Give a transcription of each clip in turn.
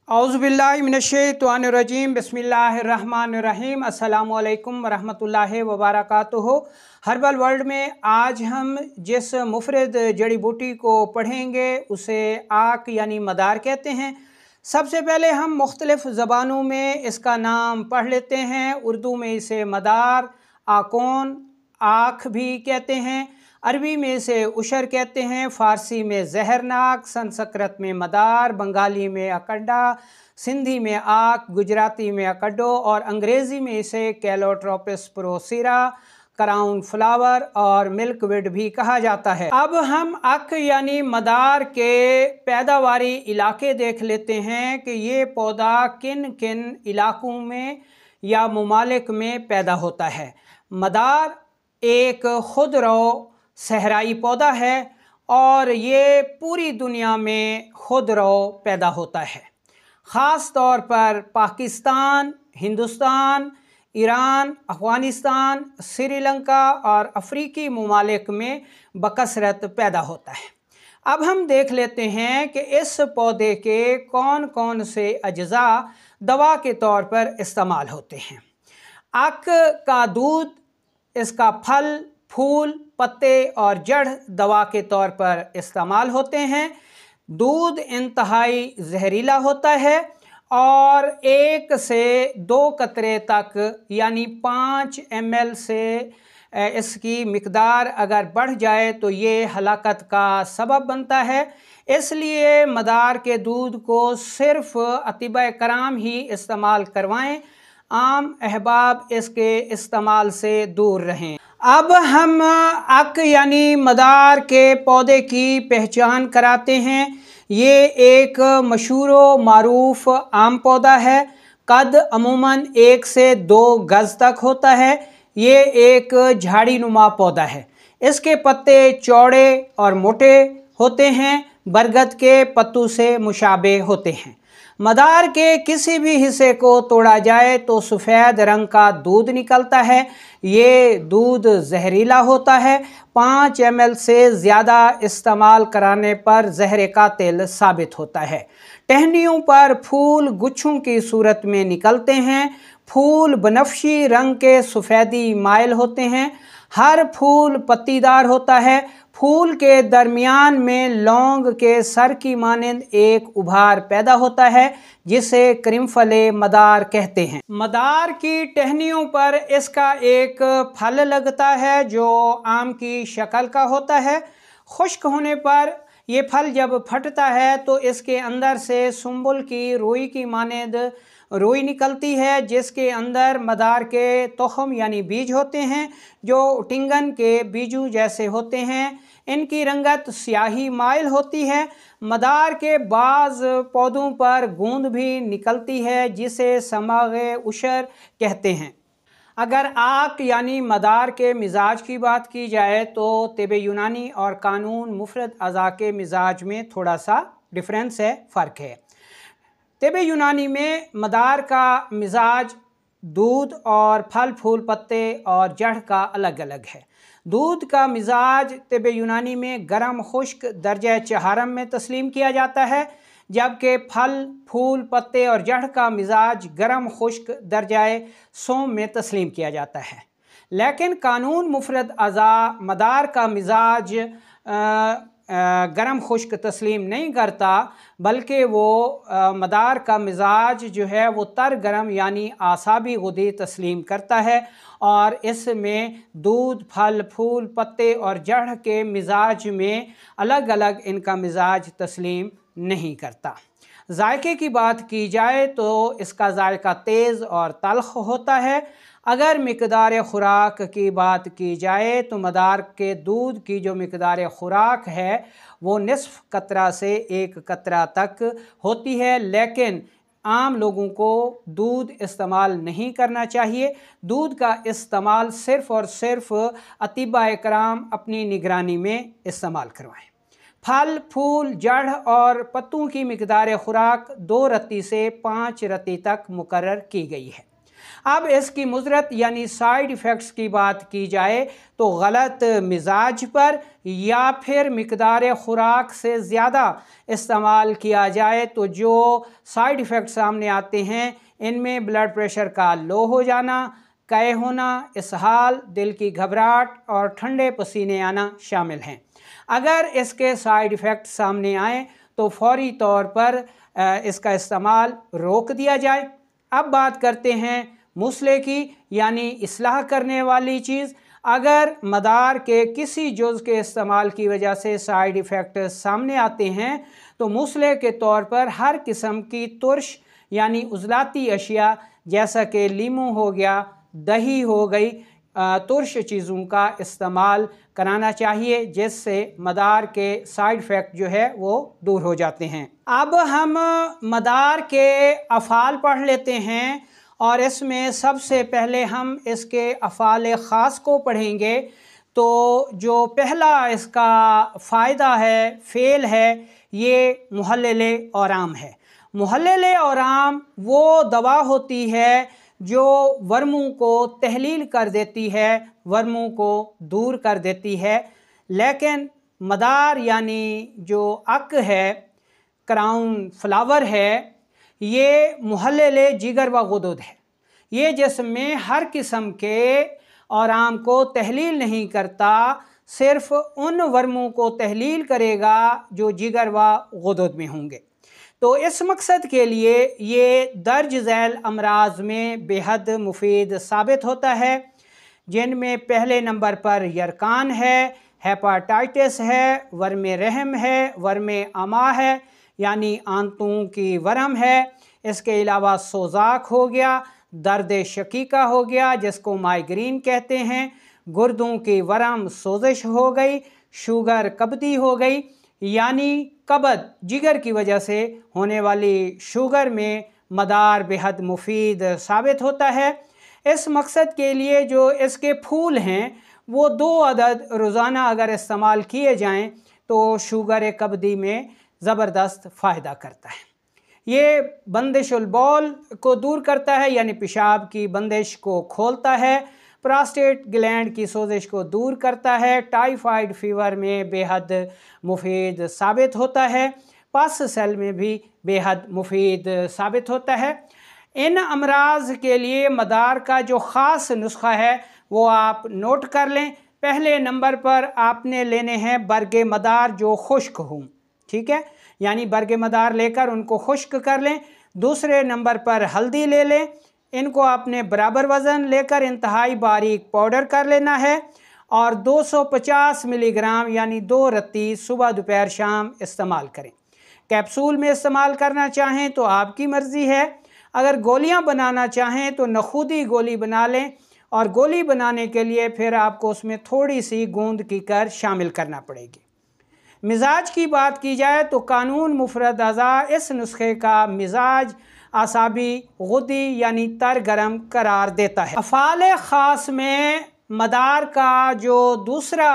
औज़ुबिल्लाहि मिनश्शैतानिर्रजीम बिस्मिल्लाहिर्रहमानिर्रहीम अस्सलामुअलैकुम वरहमतुल्लाहि वबरकातुहू। हर्बल वर्ल्ड में आज हम जिस मुफरद जड़ी बूटी को पढ़ेंगे उसे आक यानी मदार कहते हैं। सबसे पहले हम मुख्तलिफ़ ज़बानों में इसका नाम पढ़ लेते हैं। उर्दू में इसे मदार, आकोन, आँख भी कहते हैं। अरबी में इसे उशर कहते हैं। फ़ारसी में जहरनाक, संस्कृत में मदार, बंगाली में अकड्डा, सिंधी में आक, गुजराती में अकड्डो और अंग्रेज़ी में इसे कैलोट्रोपिस प्रोसीरा, क्राउन फ्लावर और मिल्कवीड भी कहा जाता है। अब हम अक यानी मदार के पैदावारी इलाके देख लेते हैं कि ये पौधा किन किन इलाकों में या ममालिक में पैदा होता है। मदार एक खुदरो सहराई पौधा है और ये पूरी दुनिया में खुदरो पैदा होता है। ख़ास तौर पर पाकिस्तान, हिंदुस्तान, ईरान, अफ़गानिस्तान, श्रीलंका और अफ्रीकी ममालिक में बकसरत पैदा होता है। अब हम देख लेते हैं कि इस पौधे के कौन कौन से अज्जा दवा के तौर पर इस्तेमाल होते हैं। अक का दूध, इसका फल, फूल, पत्ते और जड़ दवा के तौर पर इस्तेमाल होते हैं। दूध इंतहाई जहरीला होता है और 1 से 2 कतरे तक यानी 5 ml से इसकी मिकदार अगर बढ़ जाए तो ये हलाकत का सबब बनता है। इसलिए मदार के दूध को सिर्फ़ अतिबा कराम ही इस्तेमाल करवाएं। आम अहबाब इसके इस्तेमाल से दूर रहें। अब हम अक यानी मदार के पौधे की पहचान कराते हैं। ये एक मशहूर मारूफ आम पौधा है। कद अमूमन 1 से 2 गज़ तक होता है। ये एक झाड़ी नुमा पौधा है। इसके पत्ते चौड़े और मोटे होते हैं, बरगद के पत्तों से मुशाबे होते हैं। मदार के किसी भी हिस्से को तोड़ा जाए तो सफ़ेद रंग का दूध निकलता है। ये दूध जहरीला होता है। 5 ml से ज़्यादा इस्तेमाल कराने पर जहर कातिल साबित होता है। टहनियों पर फूल गुच्छों की सूरत में निकलते हैं। फूल बनफशी रंग के सफ़ेदी माइल होते हैं। हर फूल पत्तीदार होता है। फूल के दरमियान में लौंग के सर की मानंद एक उभार पैदा होता है जिसे क्रिमफले मदार कहते हैं। मदार की टहनियों पर इसका एक फल लगता है जो आम की शक्ल का होता है। खुश्क होने पर ये फल जब फटता है तो इसके अंदर से सुंबुल की रुई की मानंद रुई निकलती है जिसके अंदर मदार के तोहम यानी बीज होते हैं जो टिंगन के बीजों जैसे होते हैं। इनकी रंगत स्याही माइल होती है। मदार के बाज़ पौधों पर गूंद भी निकलती है जिसे समागे उशर कहते हैं। अगर आक यानी मदार के मिजाज की बात की जाए तो तिब यूनानी और कानून मुफरद अज़ा के मिजाज में थोड़ा सा डिफरेंस है, फ़र्क है। तिब यूनानी में मदार का मिजाज दूध और फल फूल पत्ते और जड़ का अलग अलग है। दूध का मिजाज तिब यूनानी में गर्म खुश्क दर्जा चहारम में तस्लीम किया जाता है, जबकि फल फूल पत्ते और जड़ का मिजाज गर्म खुश्क दर्जाए सोम में तस्लीम किया जाता है। लेकिन कानून मुफरद अज़ा मदार का मिजाज गर्म खुश्क तस्लीम नहीं करता, बल्कि वो मदार का मिजाज जो है वो तर गर्म यानी आसाबी गुदी तस्लीम करता है और इसमें दूध फल फूल पत्ते और जड़ के मिजाज में अलग अलग इनका मिजाज तस्लीम नहीं करता। जायके की बात की जाए तो इसका जायका तेज़ और तल्ख होता है। अगर मिकदार ख़ुराक की बात की जाए तो मदार के दूध की जो मिकदार ख़ुराक है वो निस्फ़ कतरा से 1 कतरा तक होती है, लेकिन आम लोगों को दूध इस्तेमाल नहीं करना चाहिए। दूध का इस्तेमाल सिर्फ़ और सिर्फ अतिबा कराम अपनी निगरानी में इस्तेमाल करवाएं। फल फूल जड़ और पत्तों की मिकदार ख़ुराक 2 रत्ती से 5 रत्ती तक मुकर्रर की गई है। अब इसकी मुज़रत यानी साइड इफ़ेक्ट्स की बात की जाए तो गलत मिजाज पर या फिर मिकदार ख़ुराक से ज़्यादा इस्तेमाल किया जाए तो जो साइड इफ़ेक्ट सामने आते हैं इनमें ब्लड प्रेशर का लो हो जाना, कै होना, इसहाल, दिल की घबराहट और ठंडे पसीने आना शामिल हैं। अगर इसके साइड इफ़ेक्ट सामने आए तो फौरी तौर पर इसका इस्तेमाल रोक दिया जाए। अब बात करते हैं मुसले की यानी इस्लाह करने वाली चीज़। अगर मदार के किसी जुज़ के इस्तेमाल की वजह से साइड इफ़ेक्ट सामने आते हैं तो मुसले के तौर पर हर किस्म की तुर्श यानी उज़लाती अशिया जैसा कि लीमू हो गया, दही हो गई, तुर्श चीज़ों का इस्तेमाल कराना चाहिए जिससे मदार के साइड इफ़ेक्ट जो है वो दूर हो जाते हैं। अब हम मदार के अफ़ाल पढ़ लेते हैं और इसमें सबसे पहले हम इसके अफ़ाल ख़ास को पढ़ेंगे। तो जो पहला इसका फ़ायदा है, फ़ेल है, ये मुहल्लिल औराम है। मुहल्लिल औराम वो दवा होती है जो वर्मों को तहलील कर देती है, वर्मों को दूर कर देती है। लेकिन मदार यानी जो अक है, क्राउन फ्लावर है, ये मुहल्लिल जिगर व गुदुद है। ये जिस्म में हर किस्म के औराम को तहलील नहीं करता, सिर्फ उन वर्मों को तहलील करेगा जो जिगर व गुदुद में होंगे। तो इस मकसद के लिए ये दर्ज झैल अमराज में बेहद मुफीद साबित होता है, जिनमें पहले नंबर पर यरकान है, हेपाटाइटिस है, वर्म रहम है, वर्म अमा है यानी आंतों की वरम है। इसके अलावा सोजाक हो गया, दर्द शकीका हो गया जिसको माइग्रेन कहते हैं, गुर्दों की वरम सोजिश हो गई, शुगर कब्दी हो गई यानी कब्द जिगर की वजह से होने वाली शुगर में मदार बेहद मुफीद साबित होता है। इस मकसद के लिए जो इसके फूल हैं वो 2 अदद रोज़ाना अगर इस्तेमाल किए जाएं तो शुगर कब्दी में ज़बरदस्त फ़ायदा करता है। ये बंदिशुल बौल को दूर करता है यानी पेशाब की बंदिश को खोलता है, प्रोस्टेट ग्लैंड की सोजिश को दूर करता है, टाइफाइड फीवर में बेहद मुफीद साबित होता है, पस सेल में भी बेहद मुफीद साबित होता है। इन अमराज के लिए मदार का जो ख़ास नुस्खा है वो आप नोट कर लें। पहले नंबर पर आपने लेने हैं बरगे मदार जो खुश्क हों, ठीक है, यानी बरगे मदार लेकर उनको खुश्क कर लें। दूसरे नंबर पर हल्दी ले लें, इनको आपने बराबर वज़न लेकर इंतहाई बारीक पाउडर कर लेना है और 250 मिलीग्राम यानी 2 रत्ती सुबह दोपहर शाम इस्तेमाल करें। कैप्सूल में इस्तेमाल करना चाहें तो आपकी मर्ज़ी है, अगर गोलियां बनाना चाहें तो नखूदी गोली बना लें और गोली बनाने के लिए फिर आपको उसमें थोड़ी सी गूंद की कर शामिल करना पड़ेगी। मिजाज की बात की जाए तो कानून मुफरद अज़ा इस नुस्खे का मिजाज आसाबी गुदी यानी तर गरम करार देता है। अफ़ाल ख़ास में मदार का जो दूसरा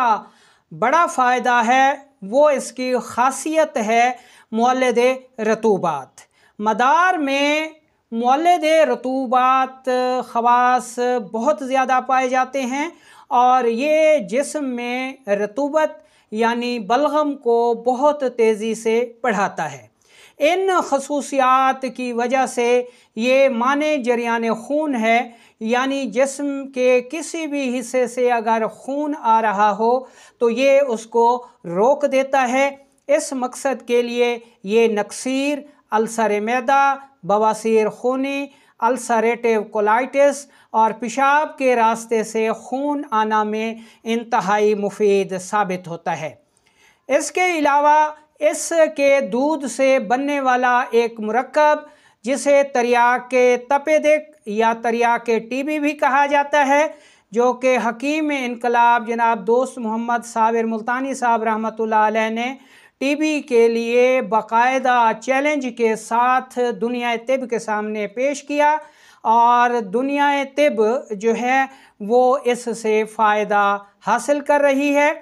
बड़ा फ़ायदा है वो इसकी ख़ासियत है मुअल्लिद रतूबात। मदार में मुअल्लिद रतूबात ख़वास बहुत ज़्यादा पाए जाते हैं और ये जिस्म में रतूबत यानी बलगम को बहुत तेज़ी से बढ़ाता है। इन खसूसियात की वजह से ये माने जरियान खून है यानी जिस्म के किसी भी हिस्से से अगर खून आ रहा हो तो ये उसको रोक देता है। इस मकसद के लिए ये नक्सीर, अल्सर मैदा, बवासीर खूनी, अल्सरेटिव कोलाइटिस और पेशाब के रास्ते से खून आना में इंतहाई मुफीद साबित होता है। इसके अलावा इसके दूध से बनने वाला एक मुरक्कब जिसे तरियाके तपेदिक या तरियाके टीबी भी कहा जाता है, जो कि हकीम इनकलाब जनाब दोस्त मोहम्मद साबिर मुल्तानी साहब रहमतुल्लाह अलैह ने टीबी के लिए बाकायदा चैलेंज के साथ दुनिया तिब के सामने पेश किया और दुनिया तिब जो है वो इससे फ़ायदा हासिल कर रही है।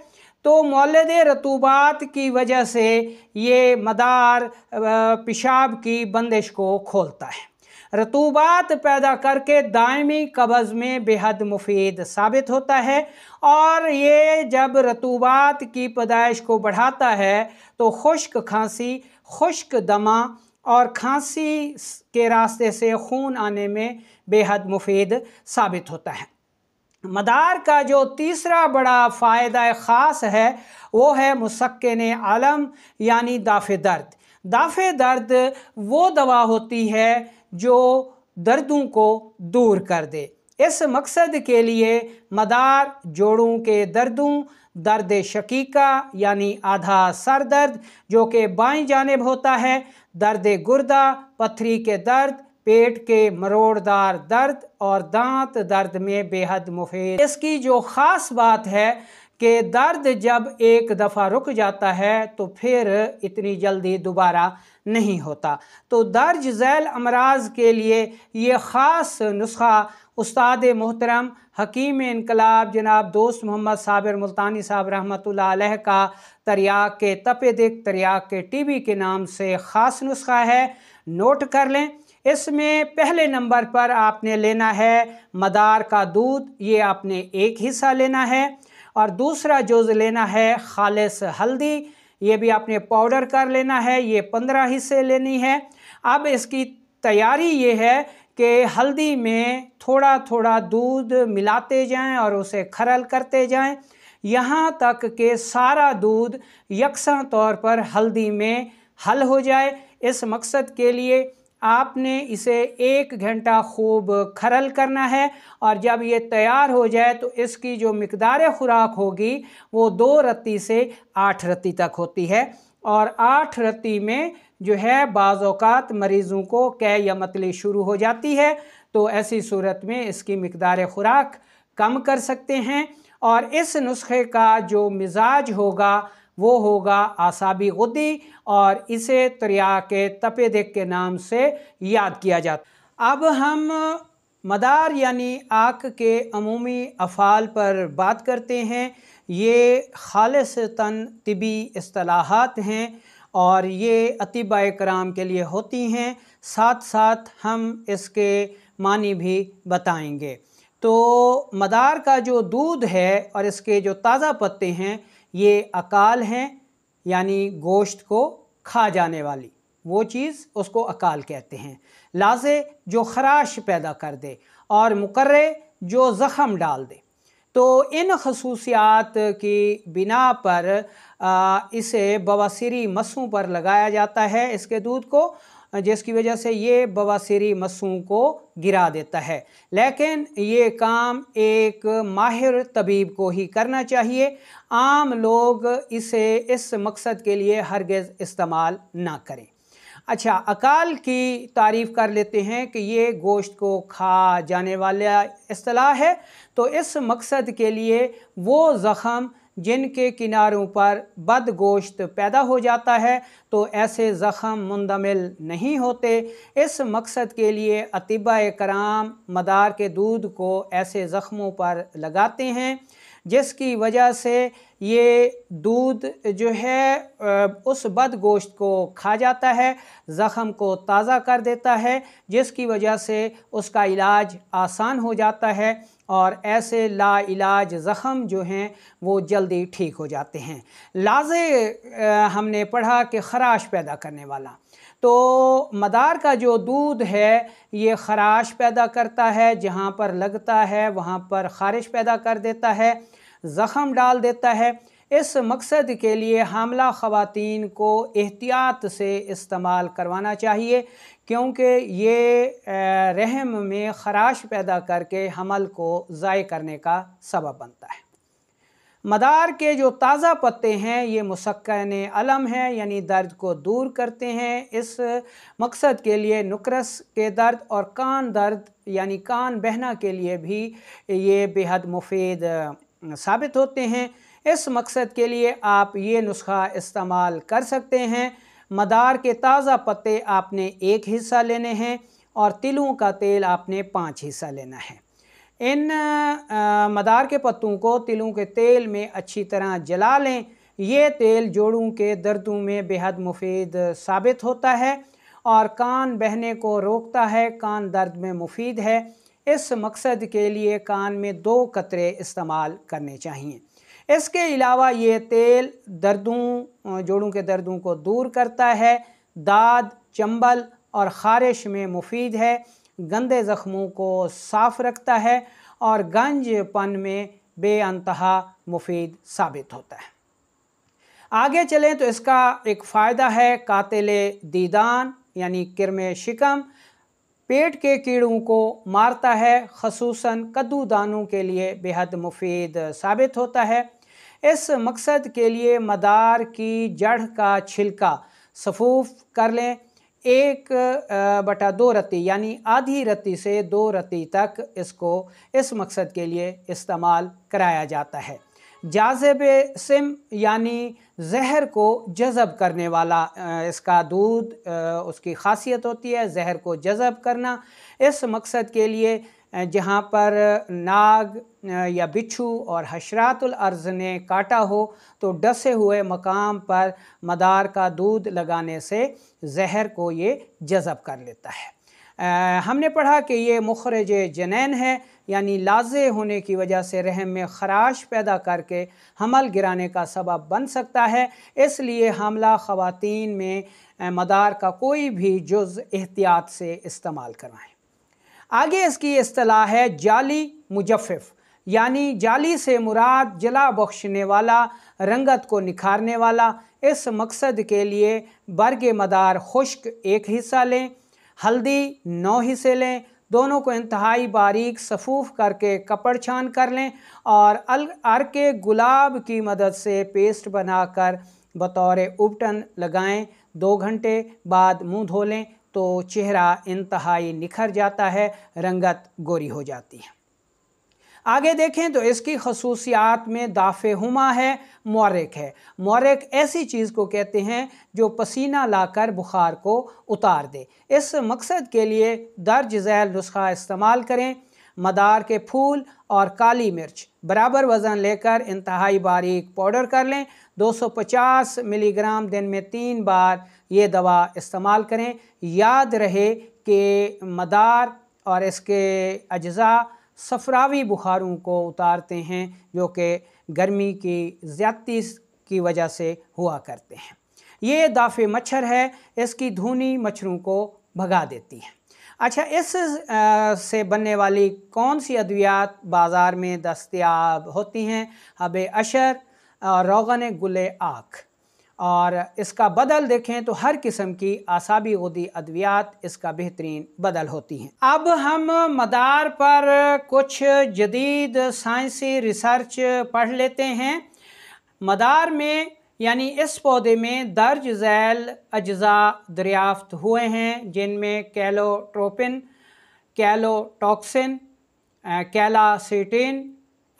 तो मुअल्लिद रतूबात की वजह से ये मदार पेशाब की बंदिश को खोलता है। रतूबात पैदा करके दायमी कब्ज़ में बेहद मुफीद साबित होता है। और ये जब रतूबात की पैदाइश को बढ़ाता है तो खुश्क खांसी, खुश्क दमा और खांसी के रास्ते से खून आने में बेहद मुफीद साबित होता है। मदार का जो तीसरा बड़ा फ़ायदा ख़ास है वो है मुसक्किन आलम यानी दाफ़े दर्द। दाफ़े दर्द वो दवा होती है जो दर्दों को दूर कर दे। इस मकसद के लिए मदार जोड़ों के दर्दों, दर्द शकीका यानी आधा सर दर्द जो कि बाईं जानिब होता है, दर्द गुर्दा, पथरी के दर्द, पेट के मरोड़दार दर्द और दांत दर्द में बेहद मुफीद। इसकी जो ख़ास बात है कि दर्द जब एक दफ़ा रुक जाता है तो फिर इतनी जल्दी दोबारा नहीं होता। तो दर्ज झैल अमराज के लिए ये ख़ास नुस्खा उस्ताद मोहतरम हकीम इनकलाब जनाब दोस्त मोहम्मद साबिर मुल्तानी साहब रहमतुल्लाह अलैह का तरियाक के तपे दिक तरियाक के टीबी के नाम से ख़ास नुस्खा है, नोट कर लें। इसमें पहले नंबर पर आपने लेना है मदार का दूध, ये आपने एक हिस्सा लेना है। और दूसरा जुज़ लेना है खालिस हल्दी, ये भी आपने पाउडर कर लेना है, ये 15 हिस्से लेनी है। अब इसकी तैयारी ये है कि हल्दी में थोड़ा थोड़ा दूध मिलाते जाएं और उसे खरल करते जाएं यहाँ तक कि सारा दूध यकसा तौर पर हल्दी में हल हो जाए। इस मकसद के लिए आपने इसे 1 घंटा खूब खरल करना है और जब ये तैयार हो जाए तो इसकी जो मिकदार खुराक होगी वो 2 रत्ती से 8 रत्ती तक होती है। और 8 रत्ती में जो है बाज़ औक़ात मरीज़ों को कै या मतली शुरू हो जाती है, तो ऐसी सूरत में इसकी मिकदार खुराक कम कर सकते हैं। और इस नुस्खे का जो मिजाज होगा वो होगा आसाबी गुद्दी और इसे तरियाक तपे दिक के नाम से याद किया जाता। अब हम मदार यानी आँख के अमूमी अफ़ाल पर बात करते हैं। ये खालिसतन तिबी इस्तिलाहात हैं और ये अतिबा कराम के लिए होती हैं, साथ साथ हम इसके मानी भी बताएंगे। तो मदार का जो दूध है और इसके जो ताज़ा पत्ते हैं ये अकाल हैं, यानी गोश्त को खा जाने वाली वो चीज़ उसको अकाल कहते हैं। लाज़े जो खराश पैदा कर दे और मुकर्रे जो ज़ख़म डाल दे। तो इन खसूसियात की बिना पर इसे बवासीरी मस्सों पर लगाया जाता है इसके दूध को, जिसकी वजह से ये बवासीरी मस्सों को गिरा देता है। लेकिन ये काम एक माहिर तबीब को ही करना चाहिए, आम लोग इसे इस मकसद के लिए हरगिज़ इस्तेमाल ना करें। अच्छा, अकाल की तारीफ़ कर लेते हैं कि ये गोश्त को खा जाने वाला इस्तिलाह है। तो इस मकसद के लिए वो ज़ख़म जिनके किनारों पर बद गोश्त पैदा हो जाता है तो ऐसे ज़ख़म मुंदमिल नहीं होते। इस मकसद के लिए अतिबा कराम मदार के दूध को ऐसे ज़ख़मों पर लगाते हैं जिसकी वजह से ये दूध जो है उस बद गोश्त को खा जाता है, ज़ख़म को ताज़ा कर देता है, जिसकी वजह से उसका इलाज आसान हो जाता है और ऐसे लाइलाज ज़ख़म जो हैं वो जल्दी ठीक हो जाते हैं। लाज़े हमने पढ़ा कि ख़राश पैदा करने वाला, तो मदार का जो दूध है ये ख़राश पैदा करता है, जहाँ पर लगता है वहाँ पर ख़ारिश पैदा कर देता है, ज़ख़म डाल देता है। इस मकसद के लिए हामला ख़वातीन को एहतियात से इस्तेमाल करवाना चाहिए क्योंकि ये रहम में ख़राश पैदा करके हमल को ज़ाय करने का सबब बनता है। मदार के जो ताज़ा पत्ते हैं ये मुसक्किन अलम हैं, यानी दर्द को दूर करते हैं। इस मकसद के लिए नुकरस के दर्द और कान दर्द यानी कान बहना के लिए भी ये बेहद मुफीद साबित होते हैं। इस मकसद के लिए आप ये नुस्खा इस्तेमाल कर सकते हैं। मदार के ताज़ा पत्ते आपने 1 हिस्सा लेने हैं और तिलों का तेल आपने 5 हिस्सा लेना है। इन मदार के पत्तों को तिलों के तेल में अच्छी तरह जला लें। ये तेल जोड़ों के दर्दों में बेहद मुफीद साबित होता है और कान बहने को रोकता है, कान दर्द में मुफीद है। इस मकसद के लिए कान में 2 कतरे इस्तेमाल करने चाहिए। इसके अलावा ये तेल दर्दों, जोड़ों के दर्दों को दूर करता है, दाद, चंबल और ख़ारिश में मुफीद है, गंदे ज़ख्मों को साफ़ रखता है और गंजपन में बेअंतहा मुफीद साबित होता है। आगे चलें तो इसका एक फ़ायदा है कातिले दीदान यानी किरमे शिकम, पेट के कीड़ों को मारता है, ख़ुसूसन कद्दूदानों के लिए बेहद मुफीद साबित होता है। इस मकसद के लिए मदार की जड़ का छिलका सफूफ कर लें। 1/2 रत्ती यानी आधी रत्ती से 2 रत्ती तक इसको इस मकसद के लिए इस्तेमाल कराया जाता है। जाज़िब सिम यानी जहर को जज़ब करने वाला इसका दूध, उसकी खासियत होती है जहर को जज़ब करना। इस मकसद के लिए जहाँ पर नाग या बिच्छू और हशरातुल अर्ज़ ने काटा हो तो डसे हुए मकाम पर मदार का दूध लगाने से जहर को ये जज़ब कर लेता है। हमने पढ़ा कि ये मुखरज जनैन है यानी लाज़े होने की वजह से रहम में ख़राश पैदा करके हमल गिराने का सबब बन सकता है। इसलिए हमला ख़वातीन में मदार का कोई भी जुज़ एहतियात से इस्तेमाल करवाएं। आगे इसकी इस्तिलाह है जाली मुजफ़्फ़फ़, यानी जाली से मुराद जला बख्शने वाला, रंगत को निखारने वाला। इस मकसद के लिए बर्ग मदार खुश्क 1 हिस्सा लें, हल्दी 9 हिस्से लें, दोनों को इंतहाई बारीक सफूफ करके कपड़ छान कर लें और अर्के गुलाब की मदद से पेस्ट बनाकर बतौर उबटन लगाएं। 2 घंटे बाद मुंह धो लें तो चेहरा इंतहाई निखर जाता है, रंगत गोरी हो जाती है। आगे देखें तो इसकी खसूसियात में दाफ़े हुमा है, मुअर्रिक है। मुअर्रिक ऐसी चीज़ को कहते हैं जो पसीना लाकर बुखार को उतार दे। इस मकसद के लिए दर्ज झैल नुस्खा इस्तेमाल करें। मदार के फूल और काली मिर्च बराबर वज़न लेकर इंतहाई बारीक पाउडर कर लें। 250 मिलीग्राम दिन में 3 बार ये दवा इस्तेमाल करें। याद रहे कि मदार और इसके अज्जा सफरावी बुखारों को उतारते हैं जो कि गर्मी की ज़्यादती की वजह से हुआ करते हैं। ये दाफ़े मच्छर है, इसकी धूनी मच्छरों को भगा देती है। अच्छा, इस से बनने वाली कौन सी अद्वियात बाज़ार में दस्तयाब होती हैं? हब अशर और रोगन गुले आँख। और इसका बदल देखें तो हर किस्म की आसाबी गुदी अद्वियात इसका बेहतरीन बदल होती हैं। अब हम मदार पर कुछ जदीद साइंसी रिसर्च पढ़ लेते हैं। मदार में यानी इस पौधे में दर्ज झैल अज्जा दरियाफ्त हुए हैं जिनमें calotropin, calotoxin, calactin,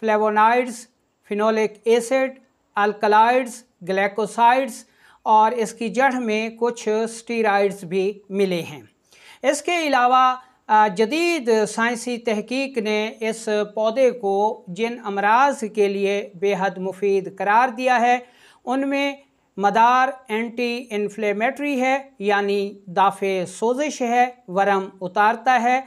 flavonoids, phenolic acid, alkaloids, glycosides और इसकी जड़ में कुछ स्टीराइड्स भी मिले हैं। इसके अलावा जदीद साइंसी तहकीक ने इस पौधे को जिन अमराज के लिए बेहद मुफीद करार दिया है उनमें मदार एंटी इन्फ्लेमेटरी है यानी दाफ़े सोजिश है, वरम उतारता है।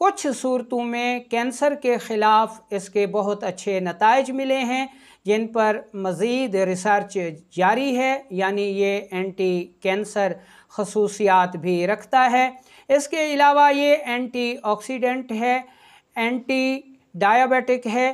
कुछ सूरतों में कैंसर के ख़िलाफ़ इसके बहुत अच्छे नताइज मिले हैं जिन पर मज़ीद रिसर्च जारी है, यानी ये एंटी कैंसर खसूसियात भी रखता है। इसके अलावा ये एंटी ऑक्सीडेंट है, एंटी डायबिटिक है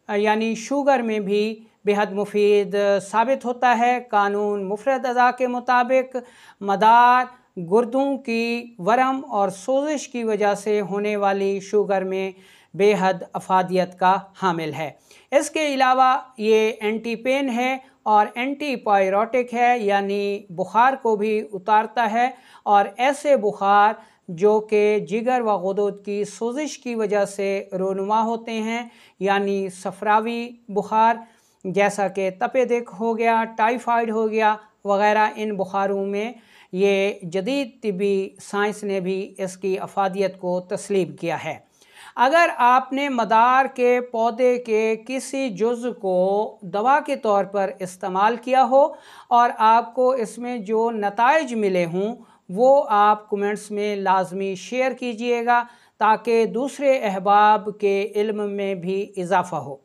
यानी शुगर में भी बेहद मुफीद साबित होता है। कानून मुफरद अज़ा के मुताबिक मदार गुर्दों की वरम और सोजिश की वजह से होने वाली शुगर में बेहद अफादियत का हामिल है। इसके अलावा ये एंटी पेन है और एंटी पायरोटिक है यानी बुखार को भी उतारता है और ऐसे बुखार जो कि जिगर व गुदूद की सोजिश की वजह से रोनुमा होते हैं यानी सफरावी बुखार जैसा कि तपे दिक हो गया, टाइफाइड हो गया वग़ैरह, इन बुखारों में ये जदीद तिब्बी साइंस ने भी इसकी अफादियत को तस्लीम किया है। अगर आपने मदार के पौधे के किसी जुज़ को दवा के तौर पर इस्तेमाल किया हो और आपको इसमें जो नताइज मिले हों वो आप कमेंट्स में लाजमी शेयर कीजिएगा ताकि दूसरे अहबाब के इल्म में भी इजाफ़ा हो।